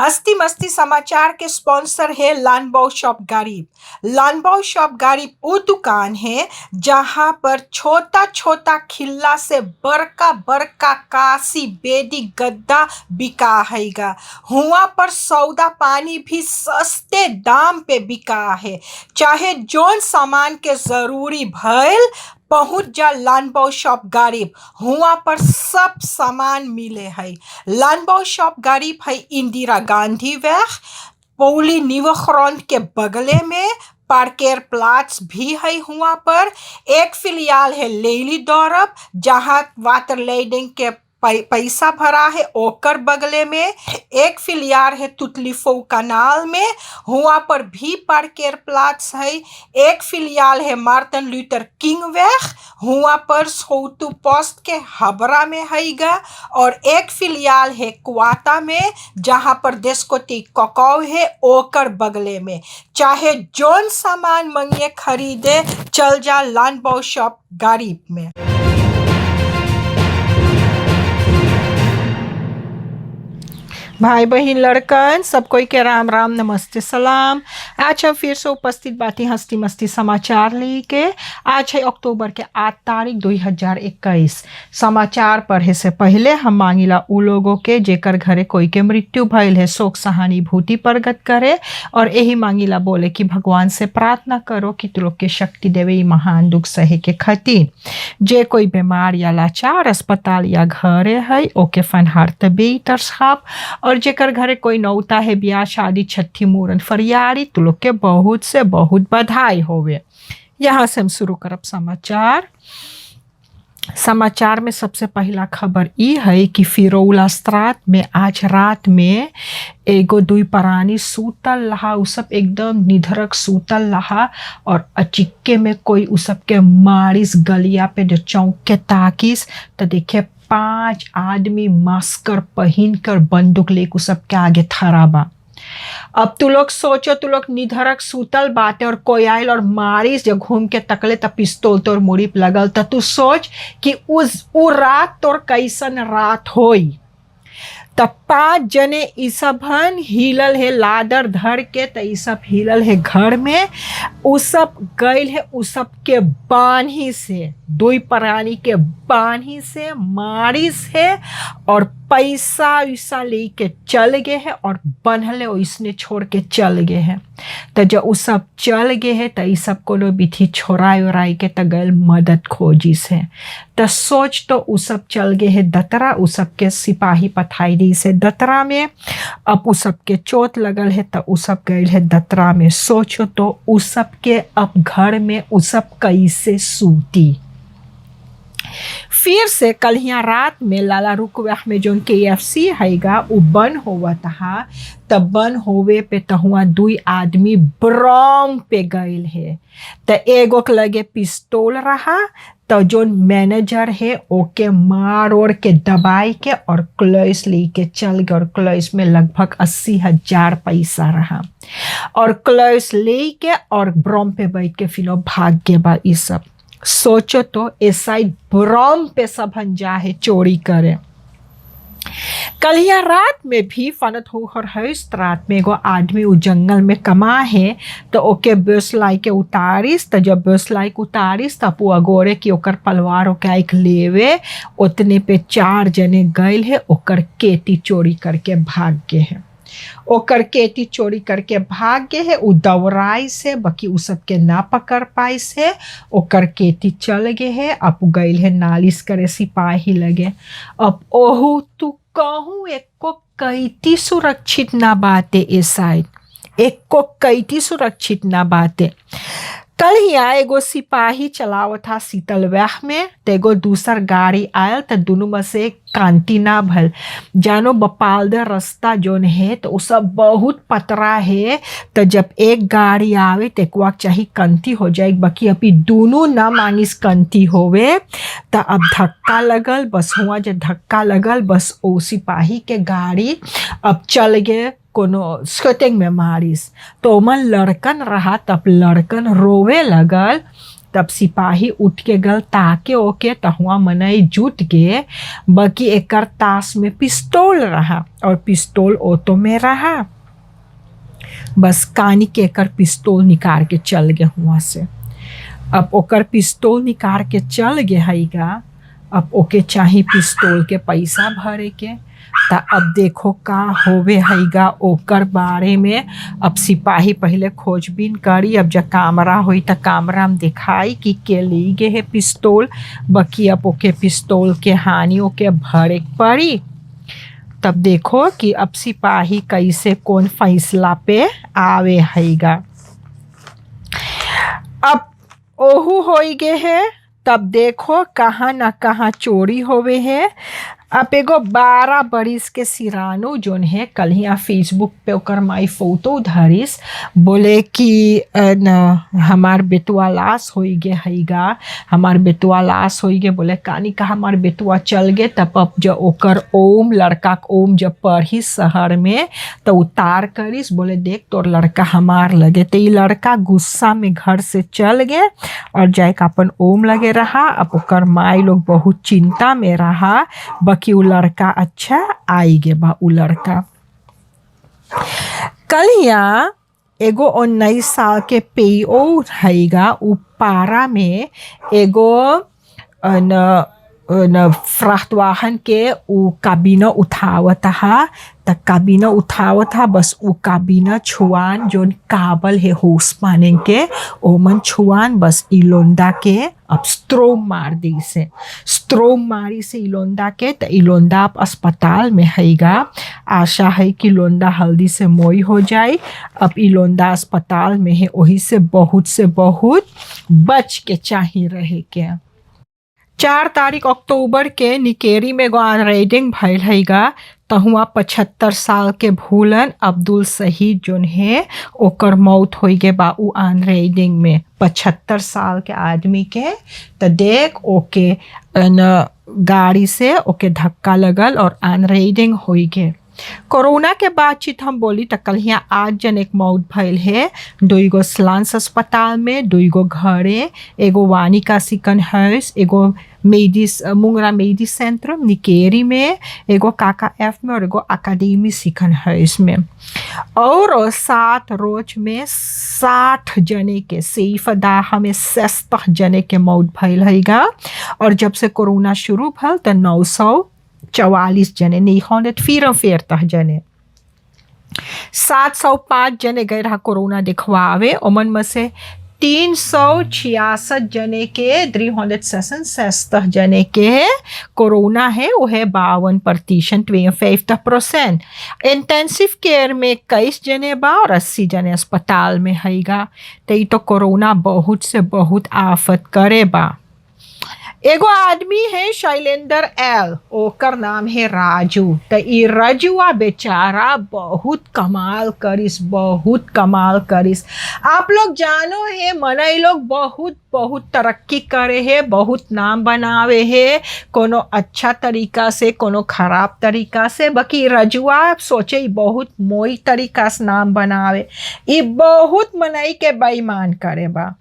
हस्ती मस्ती समाचार के स्पॉन्सर है लानबाओ शॉप गरीब। लानबाओ शॉप गरीब वो दुकान है जहाँ पर छोटा छोटा खिल्ला से बड़का बड़का काशी बेदी गद्दा बिका हैगा। हुआ पर सौदा पानी भी सस्ते दाम पे बिका है। चाहे जोन सामान के जरूरी भइल पहुँच जा लानबाओ शॉप गरीब। हुआ पर सब सामान मिले है। लानबाओ शॉप गरीब है इंदिरा गांधी वेग पौली निवखरौंद के बगले में। पार्केर प्लाट्स भी है। हुआ पर एक फिलियाल है लेली दौरब जहाँ वाटर लेडिंग के पैसा भरा है ओकर बगले में। एक फिलियार है तुतलीफो कनाल में। हुआ पर भी पार्केर प्लाट्स है। एक फिलियाल है मार्टिन लूथर किंग वेग। हुआ पर सोतु पोस्ट के हबरा में हैगा। और एक फिलियाल है क्वाटा में जहाँ पर देशकोटी कोकाऊ है ओकर बगले में। चाहे जोन सामान मंगे खरीदे चल जा लानबाओ शॉप गरीब में। भाई बहन लड़कन सब कोई के राम राम नमस्ते सलाम। आज हम फिर से उपस्थित बातें हस्ती मस्ती समाचार लेके। आज है अक्टूबर के 8 तारीख 2021। समाचार पढ़े से पहले हम मांगिला उ लोगों के जेकर घरे कोई के मृत्यु भइल है शोक सहानुभूति प्रकट करे और यही मांगिला बोले कि भगवान से प्रार्थना करो कि तू लोग के शक्ति देवे महान दुख सहे के खातिर। जे कोई बीमार या लाचार अस्पताल या घरे है ओके फनहार तबी तरसाब और जेकर घरे कोई नौता है ब्याह शादी छठी मूरन फरियारी तो लोग के बहुत से बहुत बधाई होवे। यहाँ से हम शुरू करब समाचार में सबसे पहला खबर ई है कि फिरौला स्त्रात में आज रात में एगो दुई प्राणी सूतल रहा। उ सब एकदम निधरक सूतल रहा और अचिक्के में कोई उ सब के मारिस गलिया पे जो चौंक के ताकिस तो देखे 5 आदमी मास्कर पहन कर बंदूक लेके सबके आगे खड़ा बा। अब तू लोग सोचो तू लोग निधरक सूतल बाटे और कोई आयल और मारिस जो घूम के तकले त पिस्तौल तोर मुड़ी पे लगल त तू सोच कि उ रात तोर कैसन रात होई। तब 5 जने ई सबन हिलल है लादर धर के त ई सब हिलल है घर में। उ सब गइल है उ सब के बान्ही से दुई प्राणी के बान्ही से मारिस है और पैसा वैसा लेके चल गए हैं और बनहले उसने छोड़ के चल गए हैं। तो जब उ सब चल गए हैं तो ये सब कोनो बिथी छोराई उराई के तो गल मदद खोजी से। तो सोच तो उ सब चल गए हैं दतरा। उ सब के सिपाही पठाई दी से दतरा में। अब उ सब के चोट लगल है तो उ सब गए है दतरा में। सोचो तो उ सब के अब घर में उ सब कैसे सूती। फिर से कल यहाँ रात में लाला रुकवा में जो KFC हैगा उ बन होवा था। तब बन होवे पे तहुआ 2 आदमी ब्रम पे गइल है। तो एगो के लगे पिस्तौल रहा तो जो मैनेजर है ओके मार ओर के दबाई के और क्लॉइस लेके चल गए और क्लॉइस में लगभग 80,000 पैसा रहा और क्लॉइस लेके और ब्रम पे बैठ के फिर भाग के बा। ये सब सोचो तो ऐसा ही ब्रम पे सब जा है चोरी करे। कल या रात में भी फनत हो है रात में एगो आदमी उ जंगल में कमा है तो ओके बेसलाई के उतारिस। तो जब बेसलाई के उतारिस तब वो अगोरे की ओकर पलवार ओके एक लेवे उतने पे 4 जने गइल है ओकर केटी चोरी करके भाग गए हैं। ओकर केटी चोरी करके भाग गए है। उ दौड़ाई से बाकी उ सबके ना पकड़ पाई से ओकर केटी चल गए है। अब गइल है नालिश करे सिपाही लगे। अब ओहू तू कहूँ एको कैटी सुरक्षित ना बाते ए साइड एको कैटी सुरक्षित ना बाते। कल ही एगो सिपाही चलावत था शीतलव्याह में तो एगो दूसर गाड़ी आयल तो दोनों में से कांति ना भल जानो बपालदर रास्ता जोन है तो उ सब बहुत पतरा है। तो जब एक गाड़ी आवे तो एक वक्त चाहिए कंती हो जाए बाकी अभी दोनों ना मांगिस कंती होवे। तो अब धक्का लगल बस हुआ जब धक्का लगल बस ओ सिपाही के गाड़ी अब चल गए कोनो स्कटिंग में मारिस। तो मन लड़कन रहा तब लड़कन रोवे लगल तब सिपाही उठ के गल ताके ओके तहुआ मनई जुट गे बकी एकर तास में पिस्तौल रहा और पिस्तौल ओतो में रहा। बस कानी के एकर पिस्तौल निकाल के चल गे हुआ से। अब ओकर पिस्तौल निकाल के चल गे हईगा। अब ओके चाही पिस्तौल के पैसा भरे के। ता अब देखो का होवे हईगा ओकर बारे में। अब सिपाही पहले खोजबीन करी। अब जब कैमरा होई त कैमरा में दिखाई कि के ले गे है पिस्तौल बकी अब ओके पिस्तौल के हानि ओके भरे पड़ी। तब देखो कि अब सिपाही कैसे कौन फैसला पे आवे हईगा। अब ओहू होई गे है। तब देखो कहाँ न कहाँ चोरी होवे है। अब एगो 12 बरिस के सिरानो जोन है कल यहाँ फेसबुक पे ओकर माई फोटो धरिस बोले कि न हमार बेटुआ लाश होई गे हईगा। हमार बेटुआ लाश होई गे बोले कानी का हमार बेटुआ चल गे। तब अब जब ओकर ओम लड़का ओम जब पढ़ी शहर में तो उतार करिस बोले देख तोर लड़का हमार लगे। तो ये लड़का गुस्सा में घर से चल गए और जाके अपन ओम लगे रहा। अब ओकर माई लोग बहुत चिंता में रहा कि उ लड़का अच्छा आई गे बा। उ लड़का कल यहाँ एगो 19 साल के पेओ हईगा। उ पारा में एगो न फ्राहतवाहन के उ काबिना उठावत हा। त काबिना उठावत हा बस उ काबिना छुआन जोन काबल है होश माने के ओमन छुआन बस इलोंदा के अब स्ट्रोम मार दी से। स्ट्रोम मारी से इलोंदा के त इलोंदा अब अस्पताल में हईगा। आशा है कि इलोंदा हल्दी से मोई हो जाए। अब इलोंदा अस्पताल में है वही से बहुत बच के चाहिए रहे के। 4 तारीख अक्टूबर के निकेरी में एगो रेडिंग भइल हईगा। तहुआ 75 साल के भूलन अब्दुल शहीद जोन है ओकर मौत होई गे बा उ आन रेडिंग में 75 साल के आदमी के। त देख ओके न गाड़ी से ओके धक्का लगल और आन रेडिंग होई गे। कोरोना के बातचीत हम बोली त कल यहाँ 8 जन एक मौत भइल है। 2 स्लांस अस्पताल में 2 घरे एगो वानिका सिकन हर्स एगो मुंगरा मेडिस सेंटर निकेरी में एगो काका एफ में और एगो अकादमी सिकन हर्स में। और 7 रोज में 60 जने के सैफदाह में 60 जने के मौत भइल हईगा। और जब से कोरोना शुरू भल त 944 जने 944 जने 705 जने गए रहा कोरोना दिखवावे। ओमन में से 366 जने के 366 जने के कोरोना है वो है 52% 52%। इंटेंसिव केयर में 21 जने बा और 80 जने अस्पताल में हईगा। तो तो कोरोना बहुत से बहुत आफत करे बा। एगो आदमी है शैलेंद्र एल ओकर नाम है राजू। तो ये राजुआ बेचारा बहुत कमाल करिस। आप लोग जानो है मनई लोग बहुत तरक्की करे है बहुत नाम बनावे है कोनो अच्छा तरीका से कोनो खराब तरीका से। बाकी रजुआ सोचे बहुत मोई तरीका से नाम बनावे। ये बहुत मनई के बेईमान करे बा।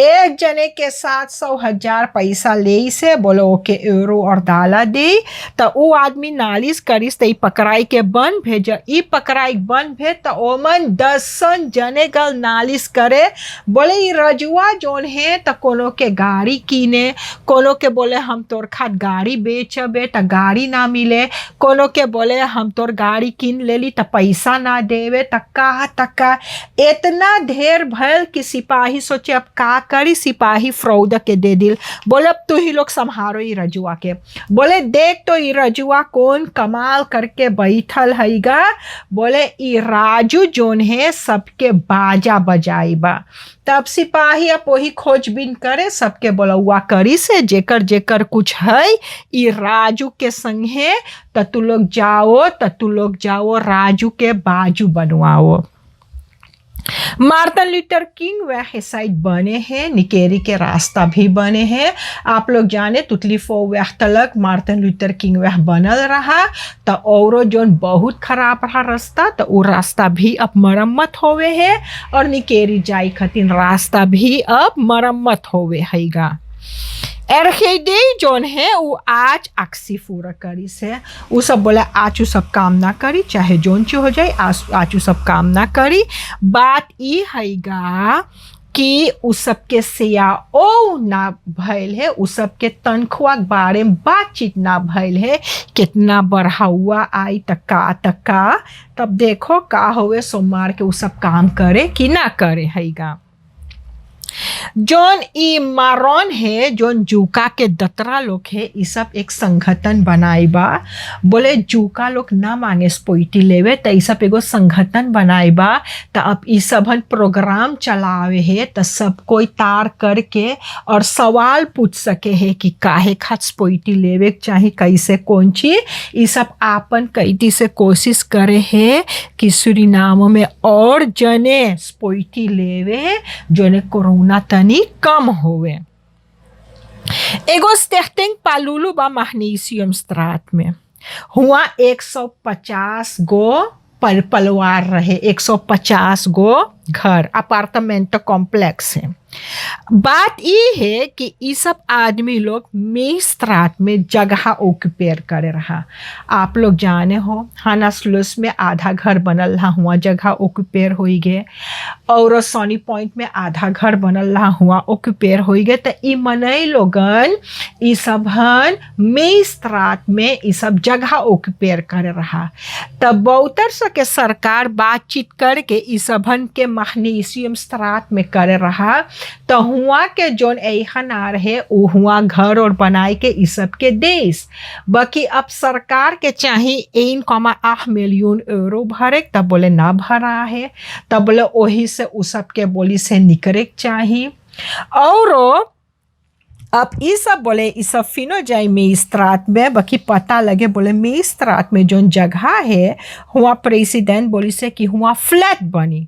एक जने के 700,000 पैसा ले से बोलो ओके यूरो और डाला दे तो वो आदमी नालिश करिस तो पकड़ाई के बन भेज। ई पकड़ाई बन भेज तो ओमन 10 जने गल नालिश करे बोले ई रजुआ जोन है तो कोनो के गाड़ी कीने कोनो के बोले हम तोर खात गाड़ी बेचबे तो गाड़ी ना मिले कोनो के बोले हम तोर गाड़ी कीन लेली तो पैसा ना देवे तक्का इतना ढेर भयल कि सिपाही सोचे अब का करी। सिपाही फ्रौद के दे दिल बोले अब तू ही लोग संभारो ई रजुआ के। बोले देख तो ई रजुआ कौन कमाल करके बैठल हईगा। बोले ई राजू जोन है सबके बाजा बजाई बा। तब सिपाही अब वही खोजबीन करे सबके बोलौआ करी से जेकर कुछ है ई राजू के संगे त तू लोग जाओ राजू के बाजू बनवाओ। मार्टिन लूथर किंग व साइड बने हैं, निकेरी के रास्ता भी बने हैं। आप लोग जाने तुतलीफो वह तलक मार्टिन लूथर किंग वह बनल रहा तो और जोन बहुत खराब रहा रास्ता तो वो रास्ता भी अब मरम्मत होवे है और निकेरी जाई खतिन रास्ता भी अब मरम्मत होवे हैगा। एरखेदे जोन है वो आज अक्सी पूरा करी से वो सब बोला आज वो सब काम ना करी चाहे जोन ची हो जाए आज वो सब काम ना करी। बात ये हैगा कि उ सबके सिया ओ ना भइल है, उ सबके तनख्वाह के बारे में बातचीत ना भइल है, कितना बढ़ावा आई तका तब देखो का होवे सोमवार के उ सब काम करे कि ना करे हैगा। जोन ई मारन है जोन जूका के दतरा लोग है ये सब एक संगठन बनाई बा। बोले जूका लोग ना मांगे स्पोइटी लेवे तो ये सब एगो संगठन बनाई बा तो अब ये सब प्रोग्राम चलावे है तो सब कोई तार करके और सवाल पूछ सके है कि काहे खात स्पोइटी लेवे चाहे कैसे कौन चीज ये सब आपन कैदी से कोशिश करे है कि सूरीनाम में और जने स्पोइटी लेवे जोने कोरोना तनी कम होवे। एगो स्टेक्टिंग पालुलू बा मैग्नीशियम स्ट्राट में हुआ 150 गो परिवार रहे, 150 गो घर अपार्टमेंट कॉम्प्लेक्स है। बात ये है कि ये सब आदमी लोग मेस्त्रात में जगह ऑक्यूपेयर करे रहा। आप लोग जाने हो हानास्लुस में आधा घर बनल रहा हुआ जगह ऑक्यूपेयर हो गए और सोनी पॉइंट में आधा घर बनल रहा हुआ ऑक्यूपेयर हो गए। तो ये मनई लोगन ये सब मेस्त्रात में ये सब जगह ऑक्यूपेयर करे रहा। तब बहुतर सके सरकार बातचीत करके ये सबन के मैग्नीशियम स्ट्राट में करे रहा तो हुआ के जोन एहन आ रहे वो हुआ घर और बनाए के इस सब के देश। बाकी अब सरकार के चाहिए 1,8 मिलियन यूरो भरे तब बोले ना भरा है तब बोले वही से उस सब के बोली से निकले चाहिए। और अब ये सब बोले ये सब फिनो जाए मेस्त्रात में बाकी पता लगे बोले मेस्त्रात में जोन जगह है हुआ प्रेसिडेंट बोली से कि हुआ फ्लैट बनी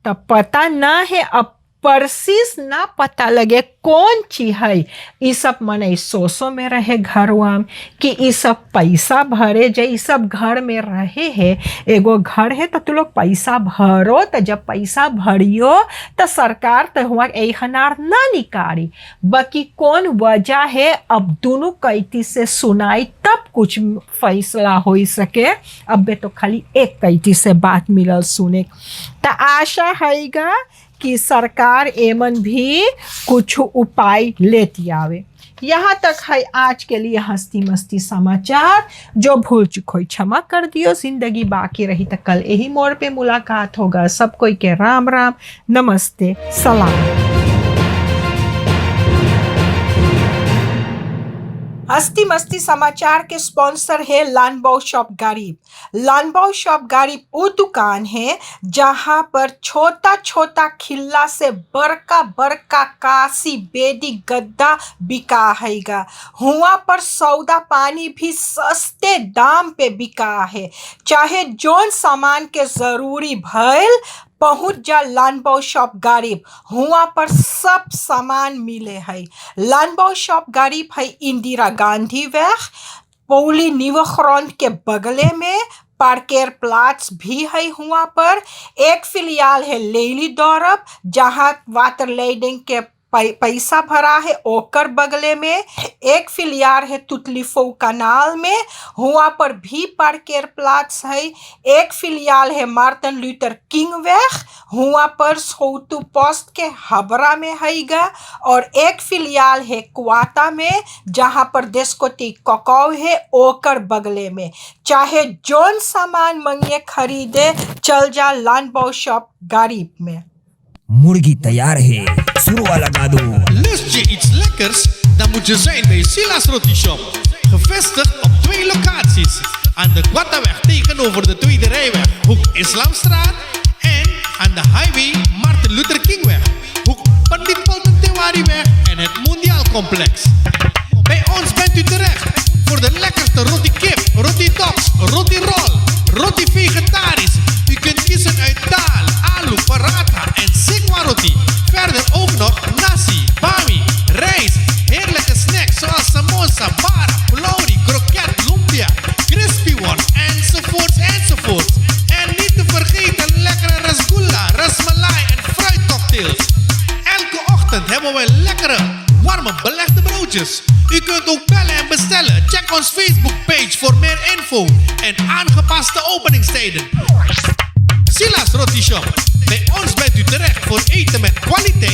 तब पता ना है अब परसिस ना पता लगे कौन चीज है। ये सब मने सोसो में रहे घरवा कि ये सब पैसा भरे जे ये सब घर में रहे है। एगो घर है तो तू लोग पैसा भरो तो जब पैसा भरियो तो सरकार तो हुआ एहनार ना निकाली बाकी कौन वजह है अब दोनों कैती से सुनाई तब कुछ फैसला हो सके। अब तो खाली एक कैती से बात मिलल सुने तो आशा हैगा कि सरकार एमन भी कुछ उपाय लेती आवे। यहाँ तक है आज के लिए हंसती मस्ती समाचार। जो भूल चुक हो क्षमा कर दियो, जिंदगी बाकी रही तो कल यही मोड़ पे मुलाकात होगा। सब कोई के राम राम, नमस्ते, सलाम। हस्ती मस्ती समाचार के स्पॉन्सर है लानबाओ शॉप गरीब। लानबाओ शॉप गरीब वो दुकान है जहाँ पर छोटा छोटा खिल्ला से बड़का बड़का कासी बेदी गद्दा बिका हैगा। हुआ पर सौदा पानी भी सस्ते दाम पे बिका है। चाहे जोन सामान के जरूरी भइल पहुँच जा लानबाओ शॉप गरीब। हुआ पर सब सामान मिले है। लानबाओ शॉप गरीब है इंदिरा गांधी वेग पौली निवख्रॉन्ट के बगले में। पार्केर प्लाट्स भी है। हुआ पर एक फिलियाल है लेली दौरब जहाँ वाटर लेडिंग के पैसा भरा है ओकर बगले में। एक फिलियार है तुतलीफो कनाल में। हुआ पर भी पार्केर प्लाट्स है। एक फिलियाल है मार्टिन लूथर किंग वेग हुआ पर सोतु पोस्ट के हबरा में हैगा। और एक फिलियाल है क्वाता में जहाँ पर देशकोटी ककाव है ओकर बगले में। चाहे जोन सामान मंगिए खरीदे चल जा लानबाओ शॉप गरीब में। मुर्गी तैयार है, शुरू लगा दो। Lust je iets lekkers? Dan moet je zijn bij Silas Roti Shop. Gevestigd op 2 locaties. Aan de Quattaweg tegenover de Tweede Rijweg, hoek Islamstraat. En aan de highway Martin Luther Kingweg, hoek Pandit Paltentewariweg en het Mondiaal Complex. Bij ons bent u terecht voor de lekkerste roti kip, roti dops, roti roll, roti vegetarisch. U kunt kiezen uit daal, alu, paratha broodjes. U kunt ook bellen en bestellen. Check ons Facebook page voor meer info en aangepaste openingstijden. Silas Roti Shop. Bij ons bent u terecht voor eten met kwaliteit.